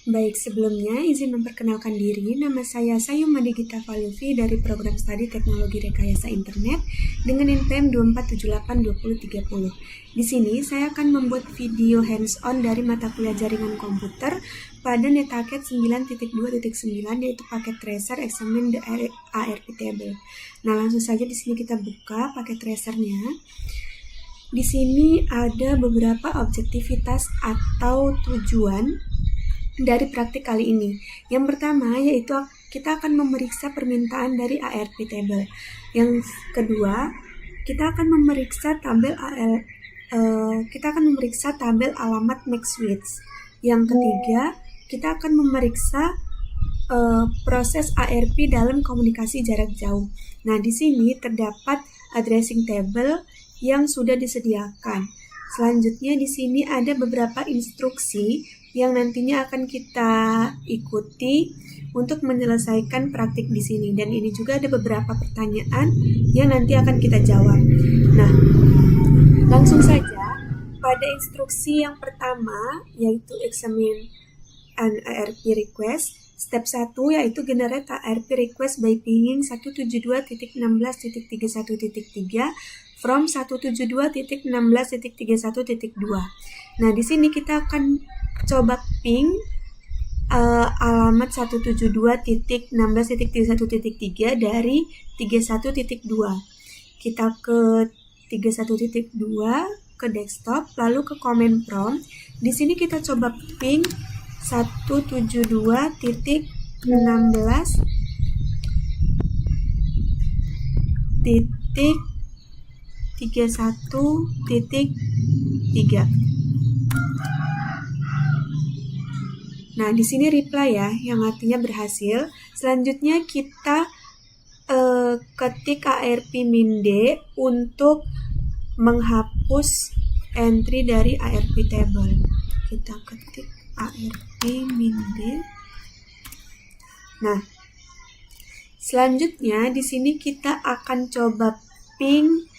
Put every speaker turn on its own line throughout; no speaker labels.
Baik, sebelumnya izin memperkenalkan diri. Nama saya Sayuma Digita Valuvi dari Program Studi Teknologi Rekayasa Internet dengan NPM 24782030. Di sini saya akan membuat video hands-on dari mata kuliah jaringan komputer pada NetHacket 9.2.9 yaitu paket tracer examine the ARP table. Nah, langsung saja di sini kita buka paket tracernya. Di sini ada beberapa objektivitas atau tujuan dari praktik kali ini. Yang pertama yaitu kita akan memeriksa permintaan dari ARP table. Yang kedua, kita akan memeriksa tabel alamat MAC switch. Yang ketiga, kita akan memeriksa proses ARP dalam komunikasi jarak jauh. Nah, di sini terdapat addressing table yang sudah disediakan. Selanjutnya di sini ada beberapa instruksi yang nantinya akan kita ikuti untuk menyelesaikan praktik di sini, dan ini juga ada beberapa pertanyaan yang nanti akan kita jawab. Nah, langsung saja pada instruksi yang pertama yaitu examine an ARP request. Step 1 yaitu generate ARP request by pinging 172.16.31.3 from 172.16.31.2. Nah, di sini kita akan coba ping alamat 172.16.31.3 dari 31.2. Kita ke 31.2 ke desktop, lalu ke command prompt. Di sini kita coba ping 172.16.31.3. Nah, di sini reply ya, yang artinya berhasil. Selanjutnya kita ketik ARP min D untuk menghapus entry dari ARP table. Kita ketik ARP min D. Nah, selanjutnya di sini kita akan coba ping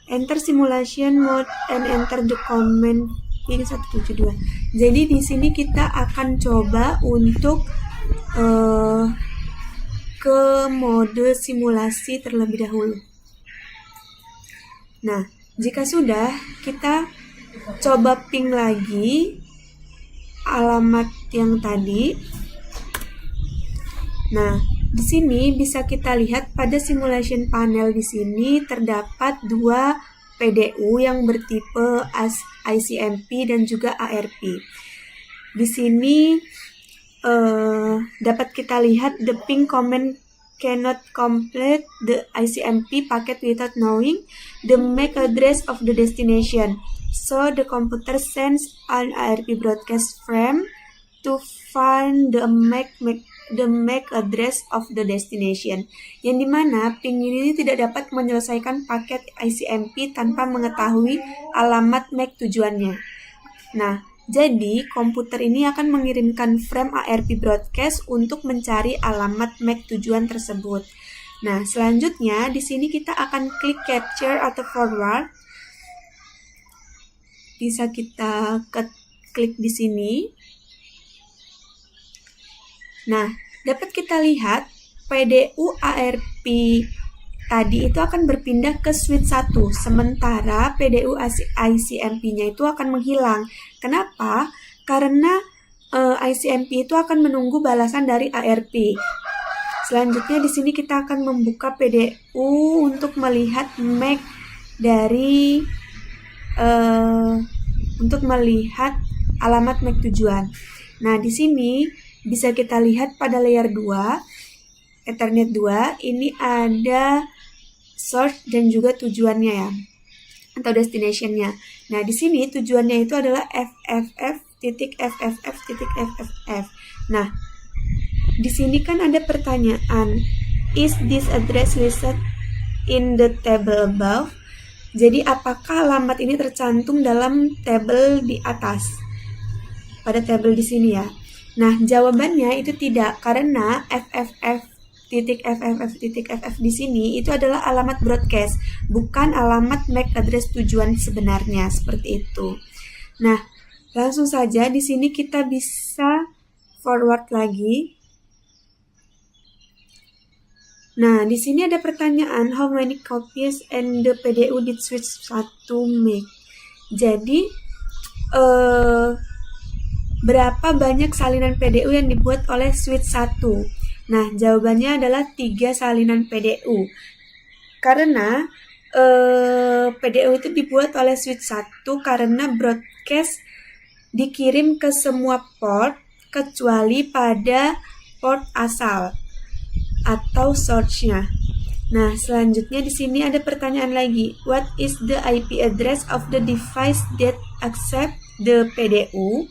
enter simulation mode and enter the command ping 172. Jadi di sini kita akan coba untuk ke mode simulasi terlebih dahulu. Nah, jika sudah, kita coba ping lagi alamat yang tadi. Nah, di sini bisa kita lihat pada simulation panel di sini terdapat dua PDU yang bertipe ICMP dan juga ARP. Di sini dapat kita lihat the ping command cannot complete the ICMP packet without knowing the MAC address of the destination. So the computer sends an ARP broadcast frame to find the MAC address of the destination. Yang dimana ping ini tidak dapat menyelesaikan paket ICMP tanpa mengetahui alamat MAC tujuannya. Nah, jadi komputer ini akan mengirimkan frame ARP broadcast untuk mencari alamat MAC tujuan tersebut. Nah, selanjutnya di sini kita akan klik capture atau forward. Bisa kita klik di sini. Nah, dapat kita lihat PDU ARP tadi itu akan berpindah ke switch 1, sementara PDU ICMP-nya itu akan menghilang. Kenapa? Karena ICMP itu akan menunggu balasan dari ARP. Selanjutnya di sini kita akan membuka PDU untuk melihat MAC dari untuk melihat alamat MAC tujuan. Nah, di sini bisa kita lihat pada layer 2, Ethernet 2, ini ada source dan juga tujuannya ya, atau destination-nya. Nah, di sini tujuannya itu adalah FFF.FFF.FFF. Nah, di sini kan ada pertanyaan, is this address listed in the table above? Jadi, apakah alamat ini tercantum dalam tabel di atas? Pada tabel di sini ya. Nah, jawabannya itu tidak, karena FFF.FFF.FF di sini itu adalah alamat broadcast, bukan alamat MAC address tujuan sebenarnya, seperti itu. Nah, Langsung saja di sini kita bisa forward lagi. Nah, di sini ada pertanyaan how many copies and the PDU did switch 1 make. Jadi berapa banyak salinan PDU yang dibuat oleh switch 1? Nah, jawabannya adalah 3 salinan PDU. Karena PDU itu dibuat oleh switch 1 karena broadcast dikirim ke semua port kecuali pada port asal atau source-nya. Nah, selanjutnya di sini ada pertanyaan lagi. What is the IP address of the device that accept the PDU?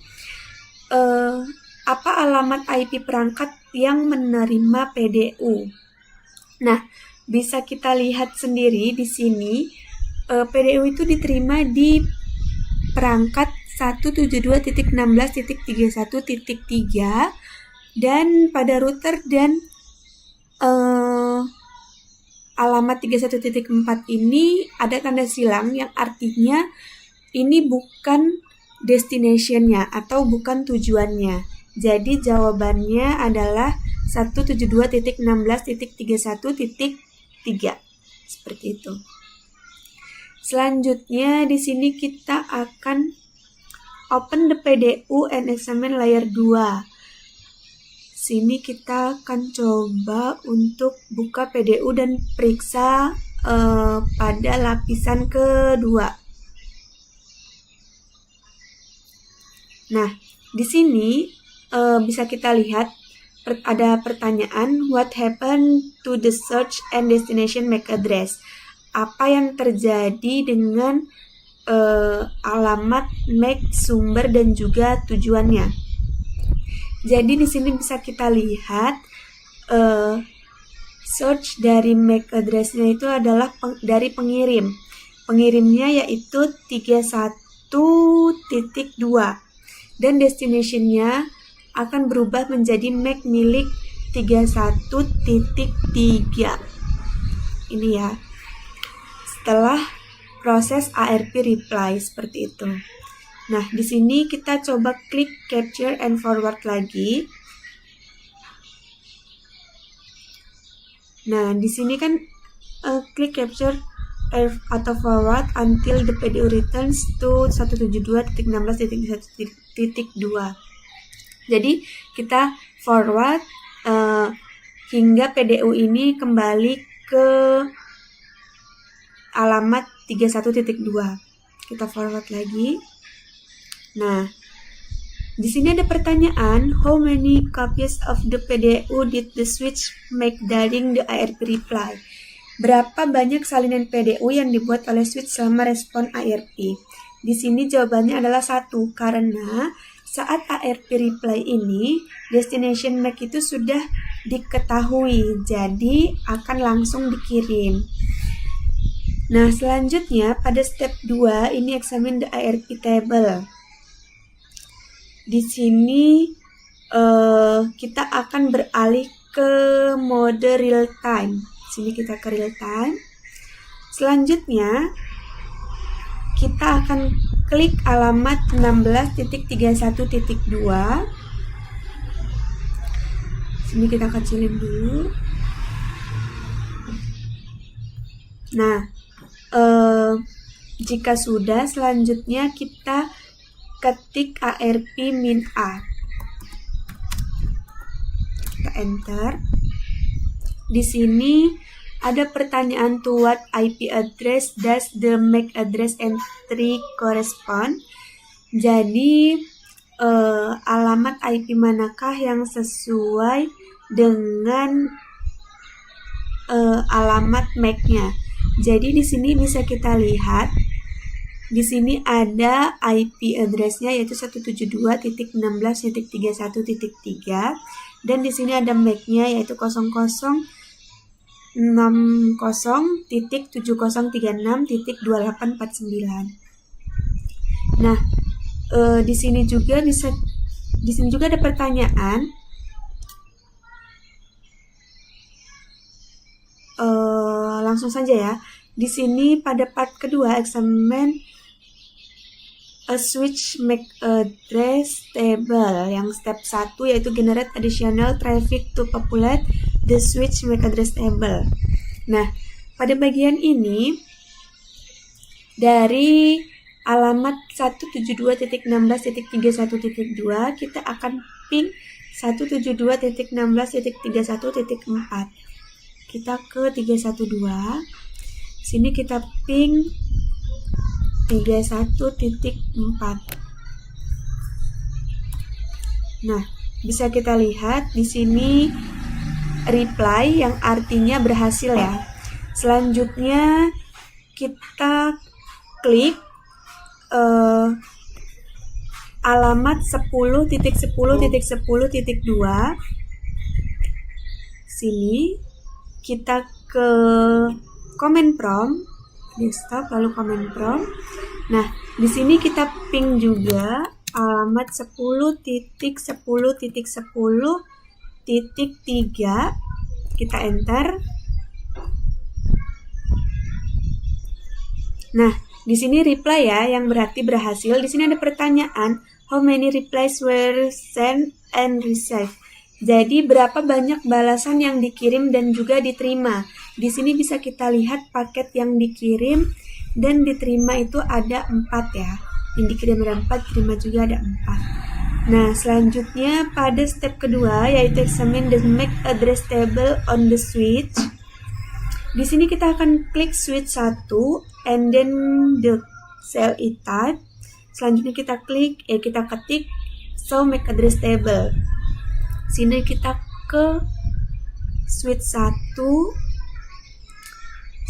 Apa alamat IP perangkat yang menerima PDU? Nah, bisa kita lihat sendiri di sini PDU itu diterima di perangkat 172.16.31.3 dan pada router dan alamat 31.4 ini ada tanda silang yang artinya ini bukan destination-nya atau bukan tujuannya. Jadi jawabannya adalah 172.16.31.3. Seperti itu. Selanjutnya di sini kita akan open the PDU and examine layer 2. Sini kita akan coba untuk buka PDU dan periksa pada lapisan kedua. Nah, di sini bisa kita lihat ada pertanyaan what happened to the search and destination MAC address? Apa yang terjadi dengan alamat MAC sumber dan juga tujuannya? Jadi di sini bisa kita lihat search dari MAC address-nya itu adalah dari pengirim. Pengirimnya yaitu 31.2 dan destination-nya akan berubah menjadi MAC milik 31.3. Ini ya. Setelah proses ARP reply seperti itu. Nah, di sini kita coba klik capture and forward lagi. Nah, di sini kan klik capture atau forward until the PDU returns to 172.16.1.2. Jadi, kita forward hingga PDU ini kembali ke alamat 31.2. Kita forward lagi. Nah, di sini ada pertanyaan, how many copies of the PDU did the switch make during the ARP reply? Berapa banyak salinan PDU yang dibuat oleh switch selama respon ARP? Di sini jawabannya adalah 1, karena saat ARP reply ini, destination MAC itu sudah diketahui, jadi akan langsung dikirim. Nah, selanjutnya pada step 2, ini examine the ARP table. Di sini kita akan beralih ke mode real time. Sini kita ke real time. Selanjutnya kita akan klik alamat 16.31.2. Sini kita kecilin dulu. Nah, jika sudah, selanjutnya kita ketik ARP min A. Kita enter. Di sini ada pertanyaan to what IP address does the MAC address entry correspond? Jadi alamat IP manakah yang sesuai dengan alamat MAC-nya? Jadi di sini bisa kita lihat. Di sini ada IP address-nya yaitu 172.16.31.3 dan di sini ada MAC-nya yaitu 0060.7036.2849. Nah, di sini juga ada pertanyaan. Langsung saja ya. Di sini pada part kedua examine a switch MAC address table. Yang step 1 yaitu generate additional traffic to populate the switch MAC address table. Nah, pada bagian ini dari alamat 172.16.31.2 kita akan ping 172.16.31.4. Kita ke 312. Sini kita ping 31.4. Nah, bisa kita lihat di sini reply yang artinya berhasil ya. Selanjutnya kita klik alamat 10.10.10.2. Sini kita ke comment prompt, desktop lalu comment prompt. Nah, di sini kita ping juga alamat 10.10.10.3. Kita enter. Nah, di sini reply ya, yang berarti berhasil. Di sini ada pertanyaan, how many replies were sent and received? Jadi berapa banyak balasan yang dikirim dan juga diterima. Di sini bisa kita lihat paket yang dikirim dan diterima itu ada 4 ya. Yang dikirim ada 4, diterima juga ada 4. Nah, selanjutnya pada step kedua yaitu examine the MAC address table on the switch. Di sini kita akan klik switch 1 and then the cell type. Selanjutnya kita ketik show MAC address table. Sini kita ke switch 1.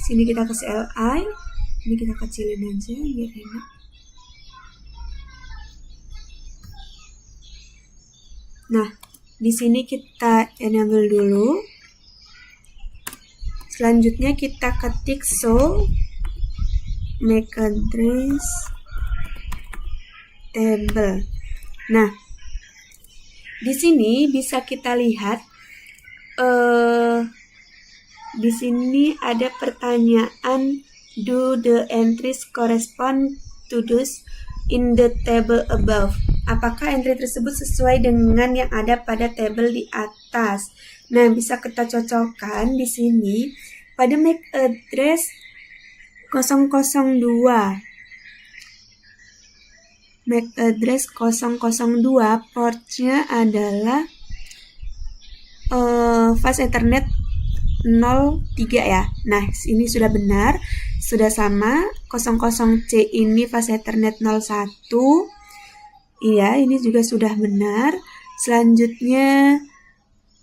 Sini kita ke CLI. Ini kita kecilin aja biar enak. Nah, di sini kita enable dulu. Selanjutnya kita ketik show MAC address table. Nah, di sini bisa kita lihat di sini ada pertanyaan, do the entries correspond to those in the table above? Apakah entry tersebut sesuai dengan yang ada pada tabel di atas? Nah, bisa kita cocokkan di sini pada MAC address 002. MAC address 002 portnya adalah fast Ethernet 03 ya. Nah, ini sudah benar, sudah sama. 00C ini fast Ethernet 01. Iya, ini juga sudah benar. Selanjutnya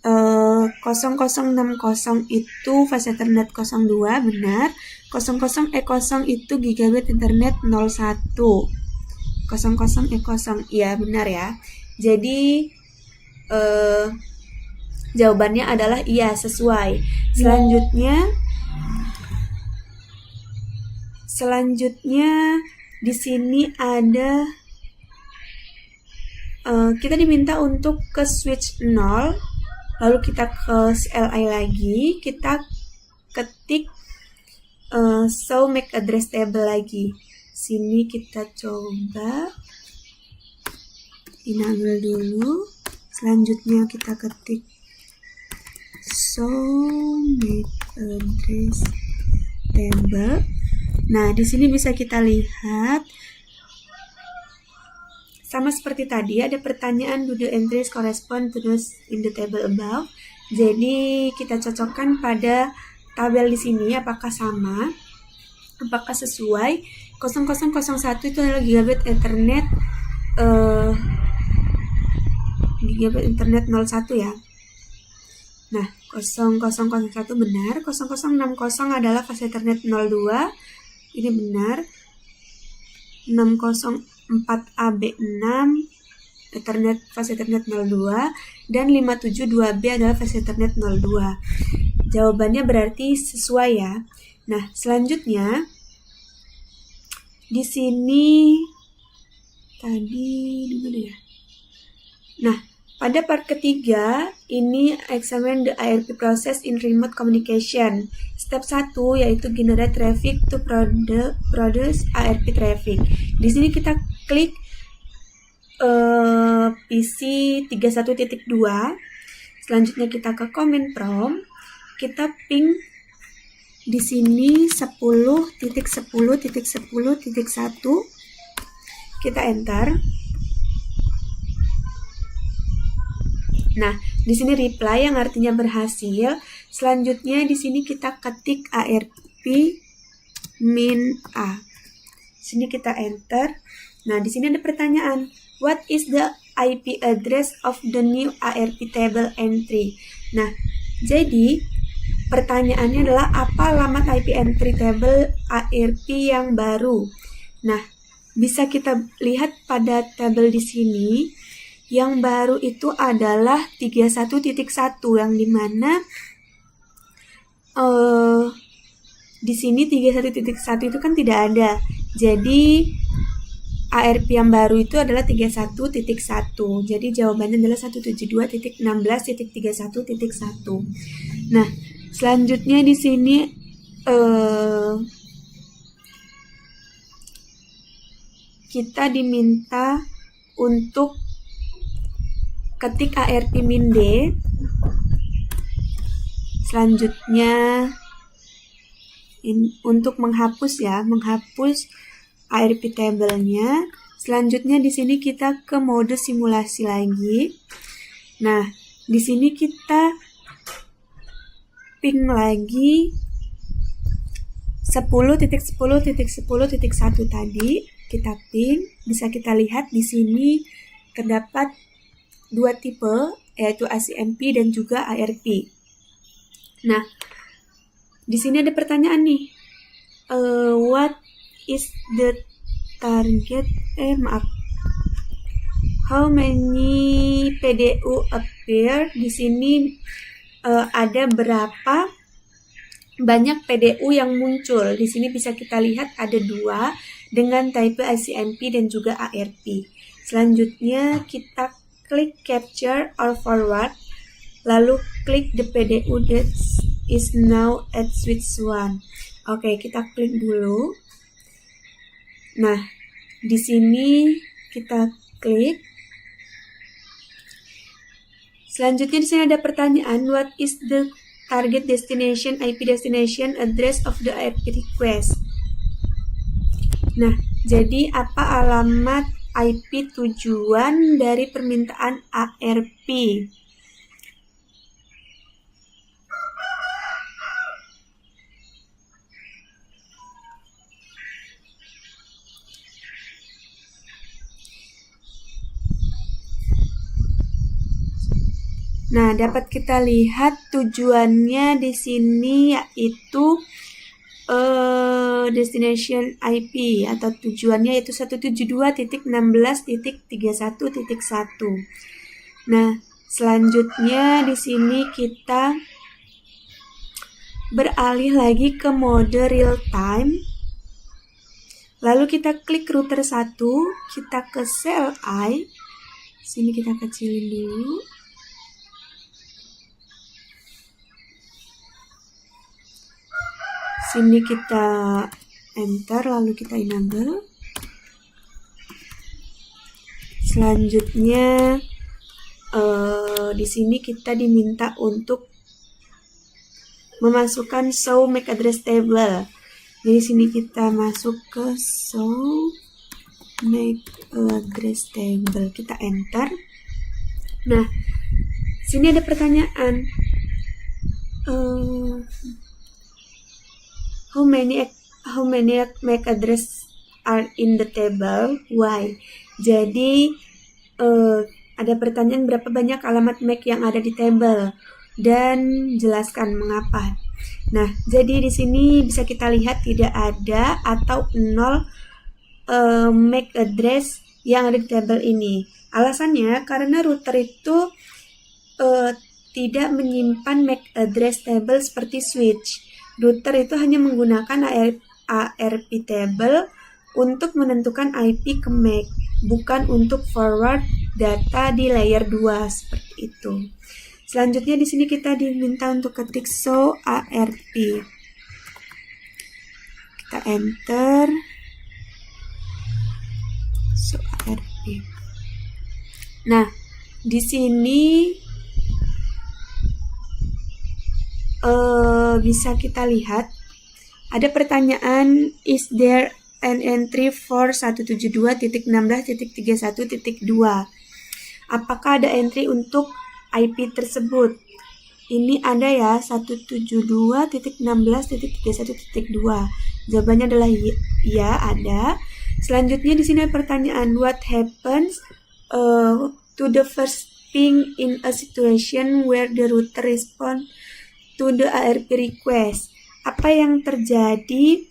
0060 itu fast Ethernet 02, benar. 00E0 itu gigabit Internet 01. 00E0, iya benar ya. Jadi jawabannya adalah iya, sesuai. Selanjutnya di sini ada kita diminta untuk ke switch 0, lalu kita ke CLI lagi, kita ketik show MAC address table lagi. Sini kita coba enable dulu. Selanjutnya kita ketik show MAC address table. Nah, di sini bisa kita lihat sama seperti tadi, ada pertanyaan, do the entries correspond to those in the table above. Jadi kita cocokkan pada tabel di sini apakah sama, apakah sesuai. 0001 itu adalah gigabit Ethernet gigabit Internet 01 ya. Nah, 0001 benar, 0060 adalah fast Ethernet 02, ini benar. 604AB6 Ethernet fast Ethernet 02 dan 572B adalah fast Ethernet 02. Jawabannya berarti sesuai ya. Nah, selanjutnya di sini tadi di mana ya? Nah, pada part ketiga ini examine the IRP process in remote communication. step 1 yaitu generate traffic to produce ARP traffic. Di sini kita klik PC 31.2. Selanjutnya kita ke command prompt, kita ping di sini 10.10.10.1, kita enter. Nah, di sini reply yang artinya berhasil. Selanjutnya di sini kita ketik ARP min A. Sini kita enter. Nah, di sini ada pertanyaan. What is the IP address of the new ARP table entry? Nah, jadi pertanyaannya adalah apa alamat IP entry table ARP yang baru? Nah, bisa kita lihat pada tabel di sini. Yang baru itu adalah 31.1 yang dimana di sini 31.1 itu kan tidak ada. Jadi ARP yang baru itu adalah 31.1. Jadi jawabannya adalah 172.16.31.1. Nah, selanjutnya di sini kita diminta untuk ketik ARP min D. Selanjutnya untuk menghapus ARP table-nya. Selanjutnya di sini kita ke mode simulasi lagi. Nah, di sini kita ping lagi 10.10.10.1 tadi. Kita ping, bisa kita lihat di sini terdapat dua tipe, yaitu ACMP dan juga ARP. Nah, di sini ada pertanyaan nih. What is the target? How many PDU appear? Di sini ada berapa banyak PDU yang muncul. Di sini bisa kita lihat ada 2 dengan type ACMP dan juga ARP. Selanjutnya kita klik capture or forward, lalu klik the PDU that is now at switch 1. Oke, kita klik dulu. Nah, di sini kita klik. Selanjutnya di sini ada pertanyaan, what is the target destination IP destination address of the ARP request? Nah, jadi apa alamat IP tujuan dari permintaan ARP? Nah, dapat kita lihat tujuannya di sini yaitu destination IP atau tujuannya yaitu 172.16.31.1. Nah, selanjutnya di sini kita beralih lagi ke mode real time. Lalu kita klik router 1, kita ke CLI. Sini kita kecilin dulu. Sini kita enter, lalu kita enable. Selanjutnya di sini kita diminta untuk memasukkan show MAC address table. Jadi sini kita masuk ke show MAC address table, kita enter. Nah, sini ada pertanyaan. How many MAC address are in the table? Why? Jadi ada pertanyaan berapa banyak alamat MAC yang ada di table dan jelaskan mengapa. Nah, jadi di sini bisa kita lihat tidak ada atau 0 MAC address yang ada di table ini. Alasannya karena router itu tidak menyimpan MAC address table seperti switch. Router itu hanya menggunakan ARP table untuk menentukan IP ke MAC, bukan untuk forward data di layer 2 seperti itu. Selanjutnya di sini kita diminta untuk ketik show ARP. Kita enter. So, ARP. Nah, di sini bisa kita lihat ada pertanyaan, is there an entry for 172.16.31.2? Apakah ada entry untuk IP tersebut? Ini ada ya, 172.16.31.2. Jawabannya adalah ya, ada. Selanjutnya di sini ada pertanyaan, what happens to the first ping in a situation where the router respond to the ARP request? Apa yang terjadi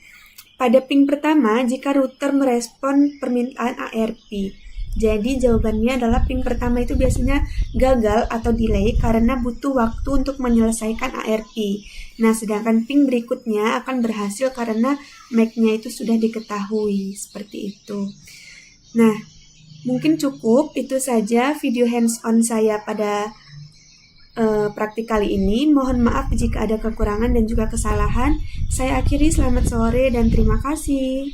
pada ping pertama jika router merespon permintaan ARP? Jadi jawabannya adalah ping pertama itu biasanya gagal atau delay karena butuh waktu untuk menyelesaikan ARP. Nah, sedangkan ping berikutnya akan berhasil karena MAC-nya itu sudah diketahui, seperti itu. Nah, mungkin cukup itu saja video hands-on saya pada praktik kali ini. Mohon maaf jika ada kekurangan dan juga kesalahan. Saya akhiri, selamat sore dan terima kasih.